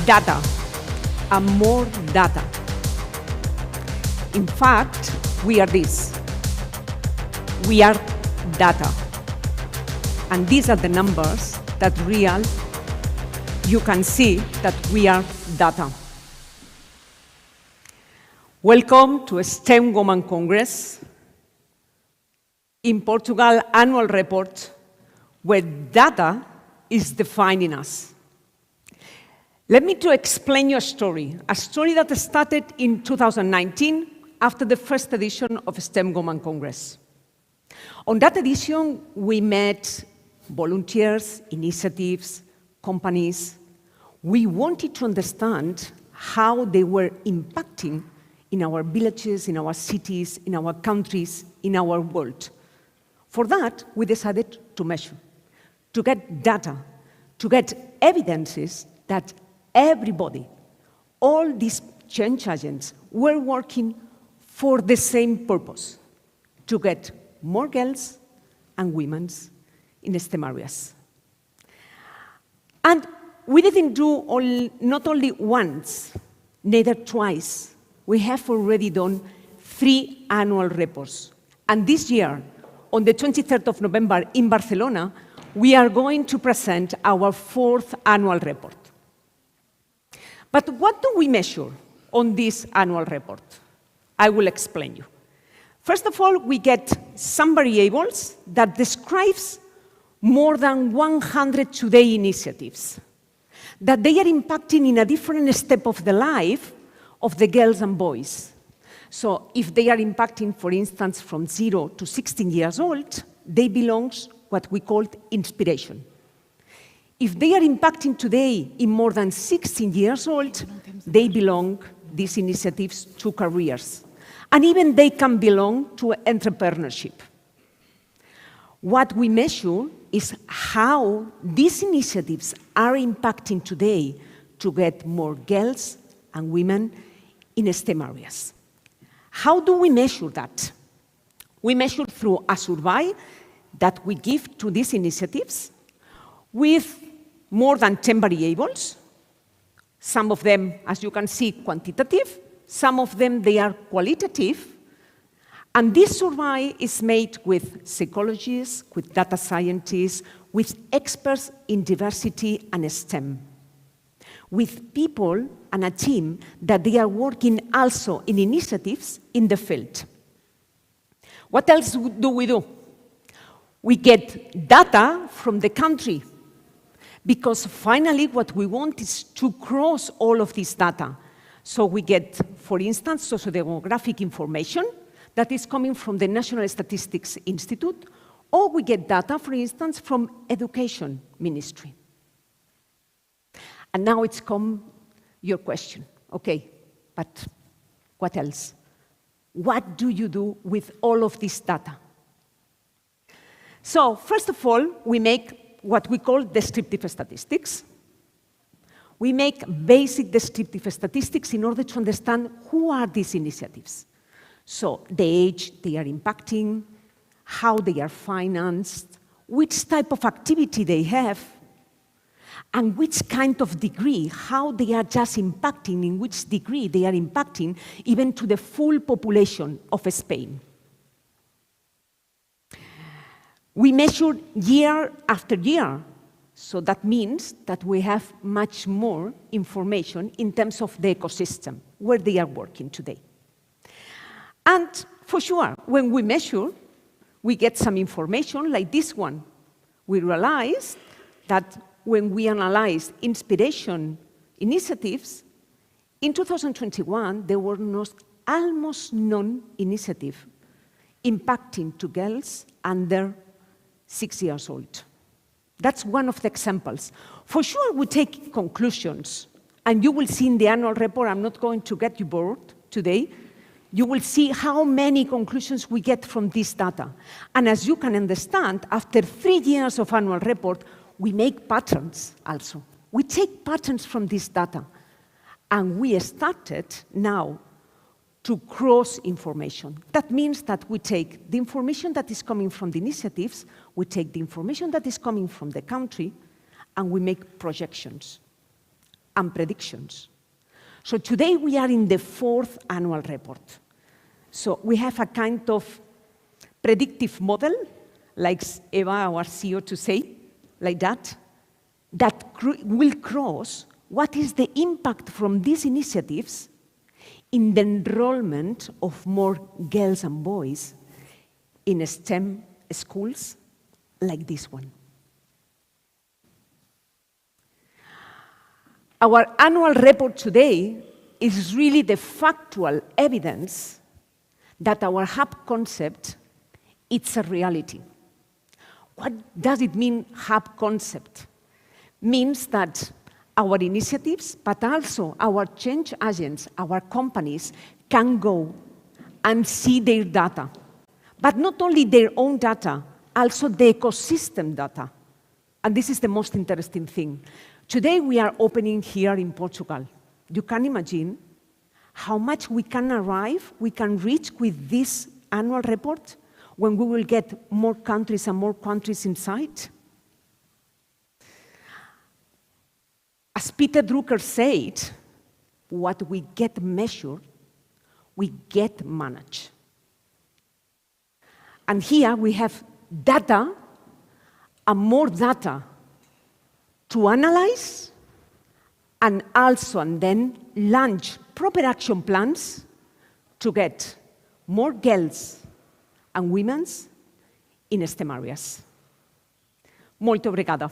data and more data. In fact, we are this. We are data. And these are the numbers that you can see that we are data. Welcome to STEM Women Congress. In Portugal annual report where data is defining us. Let me to explain you a story that started in 2019 after the first edition of STEM Women Congress. On that edition, we met volunteers, initiatives, companies. We wanted to understand how they were impacting in our villages, in our cities, in our countries, in our world. For that, we decided to measure, to get data, to get evidences that everybody, all these change agents, were working for the same purpose, to get more girls and women in STEM areas. And we didn't do not only once, neither twice. We have already done 3 annual reports. And this year, on the 23rd of November in Barcelona, we are going to present our 4th annual report. But what do we measure on this annual report? I will explain you. First of all, we get some variables that describes more than 100 today initiatives, that they are impacting in a different step of the life of the girls and boys. So if they are impacting, for instance, from 0 to 16 years old, they belong what we call inspiration. If they are impacting today in more than 16 years old, they belong, these initiatives, to careers. And even they can belong to entrepreneurship. What we measure is how these initiatives are impacting today to get more girls and women in STEM areas. How do we measure that? We measure through a survey that we give to these initiatives with more than 10 variables. Some of them, as you can see, quantitative. Some of them, they are qualitative. And this survey is made with psychologists, with data scientists, with experts in diversity and STEM, with people and a team that they are working also in initiatives in the field. What else do? We get data from the country, because finally what we want is to cross all of this data. So we get, for instance, sociodemographic information that is coming from the National Statistics Institute, or we get data, for instance, from Education Ministry. And now it's come your question. Okay, but what else? What do you do with all of this data? So first of all, we make what we call descriptive statistics. We make basic descriptive statistics in order to understand who are these initiatives. So the age they are impacting, how they are financed, which type of activity they have, and which kind of degree, how they are just impacting, in which degree they are impacting even to the full population of Spain. We measure year after year, so that means that we have much more information in terms of the ecosystem, where they are working today. And for sure, when we measure, we get some information like this one. We realize that when we analyze inspiration initiatives, in 2021, there were almost none initiative impacting to girls under 6 years old. That's one of the examples. For sure, we take conclusions, and you will see in the annual report, I'm not going to get you bored today, you will see how many conclusions we get from this data. And as you can understand, after 3 years of annual report, we make patterns also. We take patterns from this data, and we started now to cross information. That means that we take the information that is coming from the initiatives, we take the information that is coming from the country, and we make projections. and predictions. So today we are in the 4th annual report. So we have a kind of predictive model, like Eva, our CEO, to say, like that will cross what is the impact from these initiatives in the enrollment of more girls and boys in STEM schools like this one. Our annual report today is really the factual evidence that our hub concept, it's a reality. What does it mean, hub concept? Means that our initiatives, but also our change agents, our companies, can go and see their data. But not only their own data, also the ecosystem data. And this is the most interesting thing. Today we are opening here in Portugal. You can imagine how much we can reach with this annual report when we will get more countries and more countries inside. As Peter Drucker said, what we get measured, we get managed. And here we have data and more data to analyze and then launch proper action plans to get more girls and women in STEM areas. Muito obrigada.